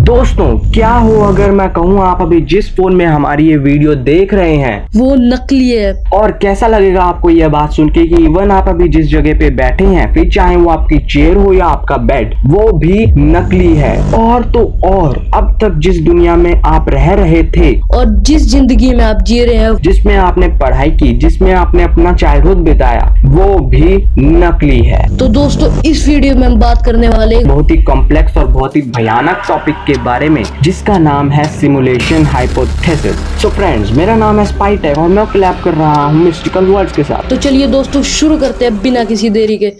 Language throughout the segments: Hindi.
दोस्तों क्या हो अगर मैं कहूँ आप अभी जिस फोन में हमारी ये वीडियो देख रहे हैं वो नकली है। और कैसा लगेगा आपको यह बात सुन के कि इवन आप अभी जिस जगह पे बैठे हैं, फिर चाहे वो आपकी चेयर हो या आपका बेड, वो भी नकली है। और तो और अब तक जिस दुनिया में आप रह रहे थे और जिस जिंदगी में आप जी रहे हैं, जिसमें आपने पढ़ाई की, जिसमें आपने अपना चाइल्डहुड बिताया, वो भी नकली है। तो दोस्तों इस वीडियो में हम बात करने वाले बहुत ही कॉम्प्लेक्स और बहुत ही भयानक टॉपिक के बारे में, जिसका नाम है सिमुलेशन हाइपोथेसिस। सो फ्रेंड्स, मेरा नाम है स्पाइटेक और मैं कोलैब कर रहा हूँ मिस्टिकल वर्ड्स के साथ। तो चलिए दोस्तों शुरू करते हैं बिना किसी देरी के।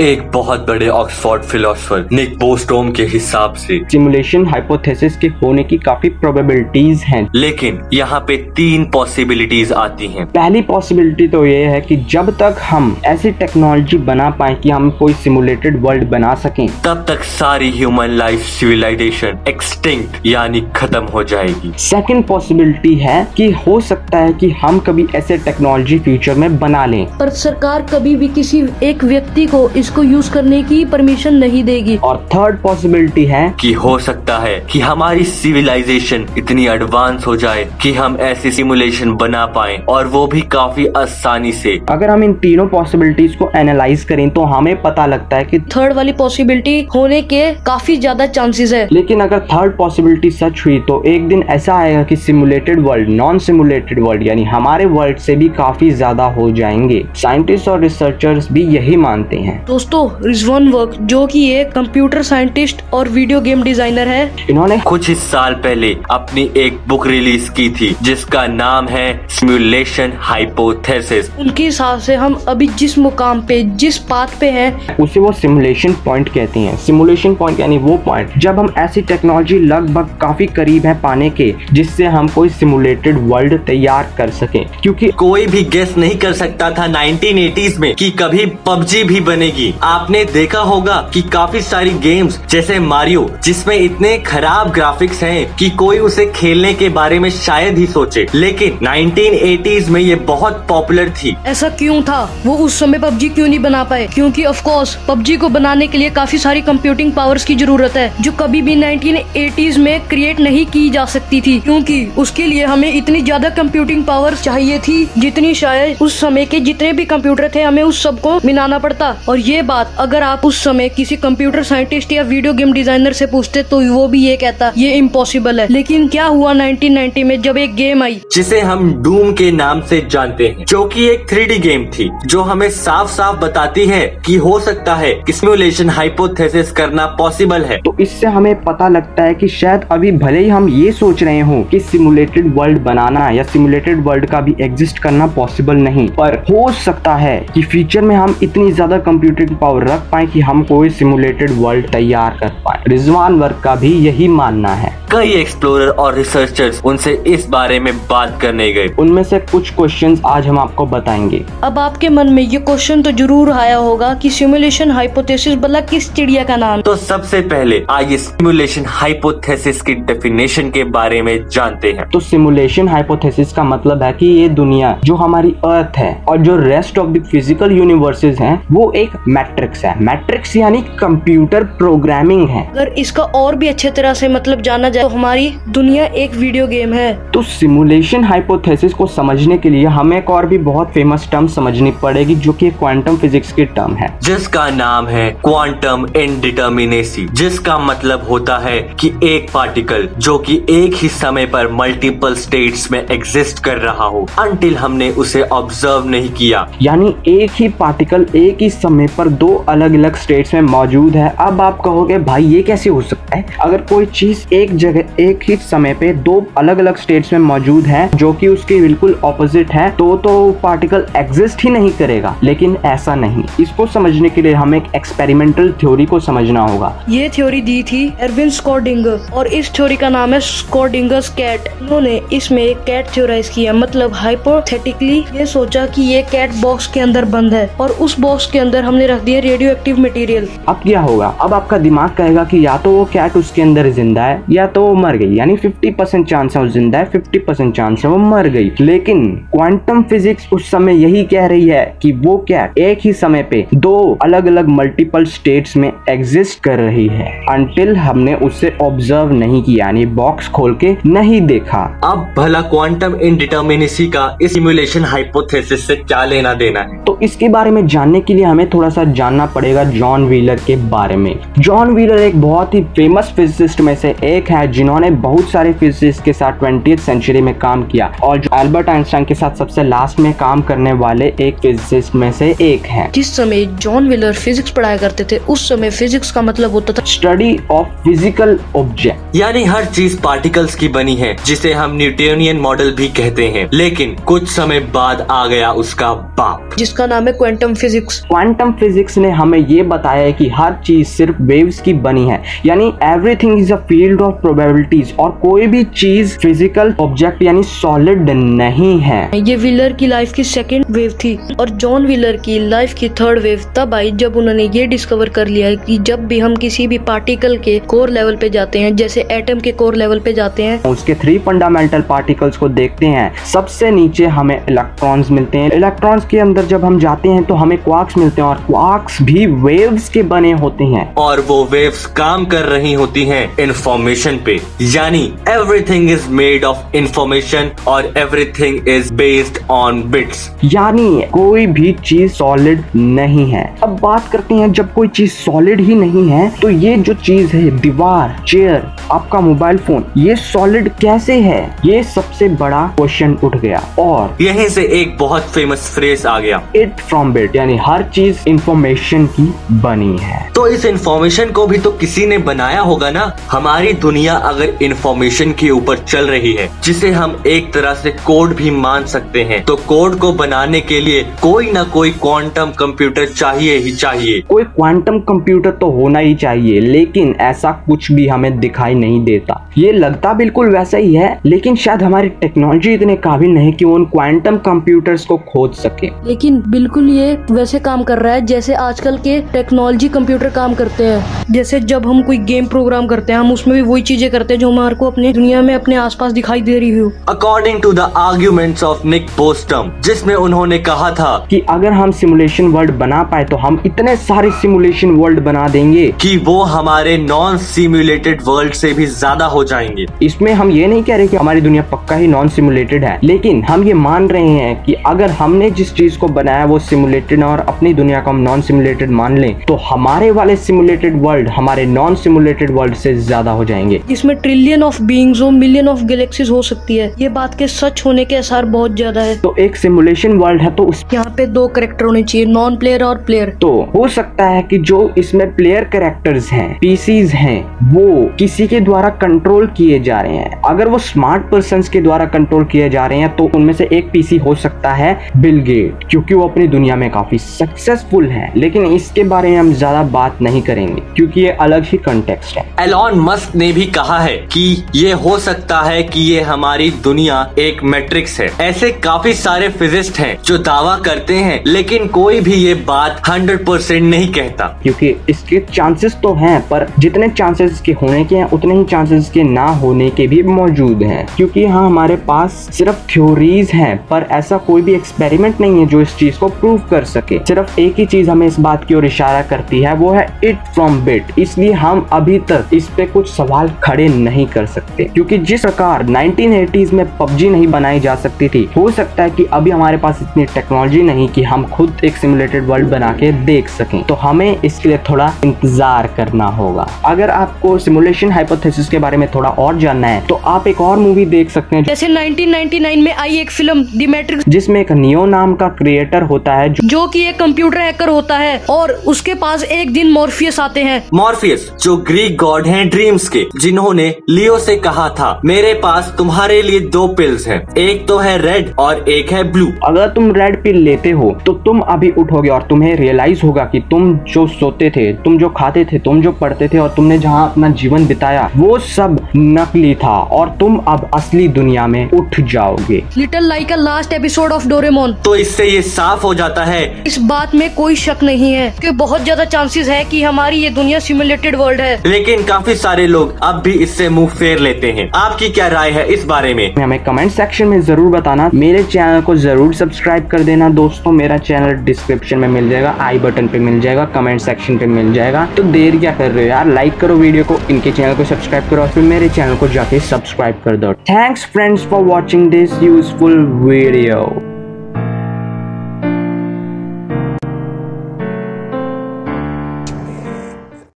एक बहुत बड़े ऑक्सफोर्ड फिलोसोफर निक बोस्टॉम के हिसाब से सिमुलेशन हाइपोथेसिस के होने की काफी प्रोबेबिलिटीज हैं, लेकिन यहाँ पे 3 पॉसिबिलिटीज आती हैं। पहली पॉसिबिलिटी तो ये है कि जब तक हम ऐसी टेक्नोलॉजी बना पाए कि हम कोई सिमुलेटेड वर्ल्ड बना सकें, तब तक सारी ह्यूमन लाइफ सिविलाइजेशन एक्सटिंक्ट यानी खत्म हो जाएगी। सेकंड पॉसिबिलिटी है कि हो सकता है कि हम कभी ऐसे टेक्नोलॉजी फ्यूचर में बना लें, पर सरकार कभी भी किसी एक व्यक्ति को इसको यूज करने की परमिशन नहीं देगी। और थर्ड पॉसिबिलिटी है कि हो सकता है कि हमारी सिविलाइजेशन इतनी एडवांस हो जाए कि हम ऐसी सिमुलेशन बना पाएं, और वो भी काफी आसानी से। अगर हम इन तीनों पॉसिबिलिटीज को एनालाइज करें तो हमें पता लगता है कि थर्ड वाली पॉसिबिलिटी होने के काफी ज्यादा चांसेस है। लेकिन अगर थर्ड पॉसिबिलिटी सच हुई तो एक दिन ऐसा आएगा कि simulated world non simulated world यानी हमारे वर्ल्ड से भी काफी ज्यादा हो जाएंगे। साइंटिस्ट और रिसर्चर्स भी यही मानते हैं। दोस्तों रिजवान वर्क, जो कि एक कंप्यूटर साइंटिस्ट और वीडियो गेम डिजाइनर है, इन्होंने कुछ ही साल पहले अपनी एक बुक रिलीज की थी जिसका नाम है सिमुलेशन हाइपोथेसिस। उनके हिसाब से हम अभी जिस मुकाम पे, जिस पाथ पे हैं, उसे वो सिमुलेशन पॉइंट कहते हैं। सिमुलेशन पॉइंट यानी वो पॉइंट जब हम ऐसी टेक्नोलॉजी लगभग काफी करीब है पाने के जिससे हम कोई सिमुलेटेड वर्ल्ड तैयार कर सके। क्योंकि कोई भी गेस नहीं कर सकता था 1980s में कि कभी पबजी भी बनेगी। आपने देखा होगा कि काफी सारी गेम्स जैसे मारियो, जिसमें इतने खराब ग्राफिक्स हैं कि कोई उसे खेलने के बारे में शायद ही सोचे, लेकिन 1980s में ये बहुत पॉपुलर थी। ऐसा क्यों था? वो उस समय पबजी क्यों नहीं बना पाए? क्योंकि ऑफ कोर्स पबजी को बनाने के लिए काफी सारी कंप्यूटिंग पावर्स की जरूरत है, जो कभी भी 1980s में क्रिएट नहीं की जा सकती थी, क्योंकि उसके लिए हमें इतनी ज्यादा कंप्यूटिंग पावर चाहिए थी जितनी शायद उस समय के जितने भी कंप्यूटर थे हमें उस सबको मिलाना पड़ता। और ये बात अगर आप उस समय किसी कंप्यूटर साइंटिस्ट या वीडियो गेम डिजाइनर से पूछते तो वो भी ये कहता ये इम्पॉसिबल है। लेकिन क्या हुआ 1990 में जब एक गेम आई जिसे हम डूम के नाम से जानते हैं, जो कि एक 3D गेम थी, जो हमें साफ साफ बताती है कि हो सकता है कि सिमुलेशन हाइपोथेसिस करना पॉसिबल है। तो इससे हमें पता लगता है कि शायद अभी भले ही हम ये सोच रहे हो कि सिमुलेटेड वर्ल्ड बनाना या सिमुलेटेड वर्ल्ड का भी एग्जिस्ट करना पॉसिबल नहीं, पर हो सकता है कि फ्यूचर में हम इतनी ज्यादा कंप्यूटिंग पावर रख पाए कि हम कोई सिमुलेटेड वर्ल्ड तैयार कर पाए। रिजवान वर्क का भी यही मानना है। कई एक्सप्लोरर और रिसर्चर्स उनसे इस बारे में बात करने गए। उनमें से कुछ क्वेश्चंस आज हम आपको बताएंगे। अब आपके मन में ये क्वेश्चन तो जरूर आया होगा कि सिमुलेशन हाइपोथेसिस भला किस चिड़िया का नाम? तो सबसे पहले आइए सिमुलेशन हाइपोथेसिस की डेफिनेशन के बारे में जानते हैं। तो सिमुलेशन हाइपोथेसिस का मतलब है कि ये दुनिया जो हमारी अर्थ है और जो rest of the physical universes हैं, वो एक मैट्रिक्स है। मैट्रिक्स यानी कंप्यूटर प्रोग्रामिंग है। अगर इसका और भी अच्छे तरह से मतलब जाना जाए तो हमारी दुनिया एक वीडियो गेम है। तो सिमुलेशन हाइपोथेसिस को समझने के लिए हमें एक और भी बहुत फेमस टर्म समझनी पड़ेगी, जो कि क्वांटम फिजिक्स की टर्म है, जिसका नाम है क्वांटम इनडिटर्मिनेसी, जिसका मतलब होता है कि एक पार्टिकल जो कि एक ही समय पर मल्टीपल स्टेट्स में एग्जिस्ट कर रहा हो, अंटिल हमने उसे ऑब्जर्व नहीं किया। यानी एक ही पार्टिकल एक ही समय पर दो अलग अलग स्टेट्स में मौजूद है। अब आप कहोगे भाई ये कैसे हो सकता है, अगर कोई चीज एक जगह एक ही समय पे दो अलग अलग स्टेट्स में मौजूद है जो कि उसके बिल्कुल ऑपोजिट है तो पार्टिकल एग्जिस्ट ही नहीं करेगा। लेकिन ऐसा नहीं, इसको समझने के लिए हमें एक एक्सपेरिमेंटल थ्योरी को समझना होगा। ये थ्योरी दी थी एरविन स्क्रॉडिंगर और इस थ्योरी का नाम है स्क्रॉडिंगर्स कैट। उन्होंने इसमें एक कैट थ्योराइज किया, मतलब हाइपोथेटिकली ये सोचा कि ये कैट बॉक्स के अंदर बंद है और उस बॉक्स के अंदर हमने रख दिया रेडियो एक्टिव मटेरियल। अब क्या होगा, अब आपका दिमाग कहेगा कि या तो वो कैट उसके अंदर जिंदा है या तो वो मर गई, यानी 50% चांस है वो जिंदा है, 50% चांस है वो मर गई। लेकिन क्वांटम फिजिक्स उस समय यही कह रही है कि वो कैट एक ही समय पे दो अलग अलग मल्टीपल स्टेट्स में एग्जिस्ट कर रही है, अनटिल हमने उसे ऑब्जर्व नहीं किया, यानी बॉक्स खोल के नहीं देखा। अब भला क्वांटम इनडिटर्मिनेसी का इस सिमुलेशन हाइपोथेसिस से क्या लेना देना है? तो इसके बारे में जानने के लिए हमें थोड़ा सा जानना पड़ेगा जॉन व्हीलर के बारे में। जॉन व्हीलर एक बहुत ही फेमस फिजिसिस्ट में से एक है जिन्होंने बहुत सारे फिजिसिस्ट के साथ 20th सेंचुरी में काम किया और जो एल्बर्ट आइंस्टाइन के साथ सबसे लास्ट में काम करने वाले एक फिजिसिस्ट में से एक है। जिस समय जॉन व्हीलर फिजिक्स पढ़ाया करते थे उस समय फिजिक्स का मतलब होता था स्टडी ऑफ फिजिकल ऑब्जेक्ट, यानी हर चीज पार्टिकल्स की बनी है, जिसे हम न्यूटोनियन मॉडल भी कहते हैं। लेकिन कुछ समय बाद आ गया उसका बाप, जिसका नाम है क्वांटम फिजिक्स। क्वांटम फिजिक्स ने हमें ये बताया है कि हर चीज सिर्फ वेव्स की बनी है, यानी everything is a field of probabilities, और कोई भी चीज फिजिकल ऑब्जेक्ट यानी सॉलिड नहीं है। ये व्हीलर की लाइफ की सेकेंड वेव थी और जॉन व्हीलर की लाइफ की थर्ड वेव तब आई जब उन्होंने ये डिस्कवर कर लिया है कि जब भी हम किसी भी पार्टिकल के कोर लेवल पे जाते हैं, जैसे एटम के कोर लेवल पे जाते हैं, उसके 3 फंडामेंटल पार्टिकल्स को देखते हैं, सबसे नीचे हमें इलेक्ट्रॉन्स मिलते हैं। इलेक्ट्रॉन्स के अंदर जब हम जाते हैं तो हमें क्वार्क्स मिलते हैं और क्वार्क्स भी वेव्स के बने होते हैं और वो वेव्स काम कर रही होती हैं इंफॉर्मेशन पे, यानी everything is made of information और everything is based on bits, यानी कोई भी चीज सॉलिड नहीं है। अब बात करते हैं जब कोई चीज सॉलिड ही नहीं है तो ये जो चीज है, दीवार, चेयर, आपका मोबाइल फोन, ये सॉलिड कैसे है, ये सबसे बड़ा क्वेश्चन उठ गया। और यहीं से एक बहुत फेमस फ्रेज आ गया, इट फ्रॉम बिट, यानी हर चीज इंफॉर्मेशन की बनी है। तो इस इंफॉर्मेशन को भी तो किसी ने बनाया होगा ना। हमारी दुनिया अगर इंफॉर्मेशन के ऊपर चल रही है, जिसे हम एक तरह से कोड भी मान सकते हैं, तो कोड को बनाने के लिए कोई ना कोई क्वांटम कंप्यूटर चाहिए ही चाहिए। कोई क्वांटम कंप्यूटर तो होना ही चाहिए, लेकिन ऐसा कुछ भी हमें दिखाई नहीं देता। ये लगता बिल्कुल वैसा ही है, लेकिन शायद हमारी टेक्नोलॉजी इतने काबिल नहीं कि वो उन क्वांटम कंप्यूटर्स को खोज सके। लेकिन बिल्कुल ये वैसे काम कर रहा है जैसे आजकल के टेक्नोलॉजी कंप्यूटर काम करते हैं। जैसे जब हम कोई गेम प्रोग्राम करते हैं, हम उसमें भी वही चीजें करते हैं जो हमारे को अपने दुनिया में अपने आसपास दिखाई दे रही हो। According to the arguments of Nick Bostrom, जिसमें उन्होंने कहा था कि अगर हम सिमुलेशन वर्ल्ड बना पाए तो हम इतने सारे सिमुलेशन वर्ल्ड बना देंगे कि वो हमारे नॉन सिमुलेटेड वर्ल्ड से भी ज्यादा हो जाएंगे। इसमें हम ये नहीं कह रहे कि हमारी दुनिया पक्का ही नॉन सिमुलेटेड है, लेकिन हम ये मान रहे हैं कि अगर हमने जिस चीज को बनाया वो सिमुलेटेड और अपनी दुनिया को हम नॉन सिमुलेटेड मान लें, तो हमारे वाले सिमुलेटेड वर्ल्ड हमारे नॉन सिमुलेटेड वर्ल्ड से ज्यादा हो जाएंगे। इसमें ट्रिलियन ऑफ बीइंग्स हो, मिलियन ऑफ गैलेक्सीज हो सकती है। ये बात के सच होने के आसार बहुत ज्यादा है। तो एक सिमुलेशन वर्ल्ड है तो उस यहाँ पे 2 कैरेक्टर होने चाहिए, नॉन प्लेयर और प्लेयर। तो हो सकता है कि जो इसमें प्लेयर कैरेक्टर्स हैं, पीसीज हैं, वो किसी के द्वारा कंट्रोल किए जा रहे हैं। अगर वो स्मार्ट पर्सन्स के द्वारा कंट्रोल किए जा रहे हैं तो उनमें से एक पीसी हो सकता है बिल गेट, क्योंकि वो अपनी दुनिया में काफी सक्सेसफुल है। लेकिन इसके बारे में हम ज्यादा बात नहीं करेंगे क्योंकि ये अलग ही कंटेक्स्ट है। एलॉन मस्क ने भी कहा है कि ये हो सकता है कि ये हमारी दुनिया एक मैट्रिक्स है। ऐसे काफी सारे फिजिस्ट हैं जो दावा करते हैं, लेकिन कोई भी ये बात 100% नहीं कहता, क्योंकि इसके चांसेस तो हैं, पर जितने चांसेस के होने के हैं उतने ही चांसेस के ना होने के भी मौजूद हैं। क्योंकि यहाँ हमारे पास सिर्फ थ्योरीज हैं, पर ऐसा कोई भी एक्सपेरिमेंट नहीं है जो इस चीज को प्रूव कर सके। सिर्फ एक ही चीज हमें इस बात की ओर इशारा करती है, वो है इट फ्रॉम बिट। इसलिए हम अभी तक इस पे कुछ सवाल खड़े नहीं कर सकते, क्योंकि जिस प्रकार 1980s में पबजी नहीं बनाई जा सकती थी, हो सकता है कि अभी हमारे पास इतनी टेक्नोलॉजी नहीं कि हम खुद एक सिमुलेटेड वर्ल्ड बना के देख सकें। तो हमें इसके लिए थोड़ा इंतजार करना होगा। अगर आपको सिमुलेशन हाइपोथेसिस के बारे में थोड़ा और जानना है तो आप एक और मूवी देख सकते हैं, जैसे 1999 में आई एक फिल्म द मैट्रिक्स, जिसमें एक नियो नाम का क्रिएटर होता है जो कि एक कंप्यूटर हैकर पर होता है और उसके पास एक दिन मॉर्फियस आते हैं। मॉर्फियस जो ग्रीक गॉड हैं ड्रीम्स के, जिन्होंने लियो से कहा था मेरे पास तुम्हारे लिए 2 पिल्स हैं, एक तो है रेड और एक है ब्लू। अगर तुम रेड पिल लेते हो तो तुम अभी उठोगे और तुम्हें रियलाइज होगा कि तुम जो सोते थे, तुम जो खाते थे, तुम जो पढ़ते थे और तुमने जहाँ अपना जीवन बिताया वो सब नकली था और तुम अब असली दुनिया में उठ जाओगे। Little like a last episode of Doraemon. तो इससे ये साफ हो जाता है, इस बात में कोई शक नहीं है कि बहुत ज्यादा चांसेस है कि हमारी ये दुनिया सिमुलेटेड वर्ल्ड है। लेकिन काफी सारे लोग अब भी इससे मुंह फेर लेते हैं। आपकी क्या राय है इस बारे में? हमें कमेंट सेक्शन में जरूर बताना। मेरे चैनल को जरूर सब्सक्राइब कर देना दोस्तों। मेरा चैनल डिस्क्रिप्शन में मिल जाएगा, आई बटन पे मिल जाएगा, कमेंट सेक्शन पे मिल जाएगा। तो देर क्या कर रहे हो यार, लाइक करो वीडियो को, इनके चैनल को सब्सक्राइब करो और फिर मेरे चैनल को जाके सब्सक्राइब कर दो। Thanks friends for watching this useful video.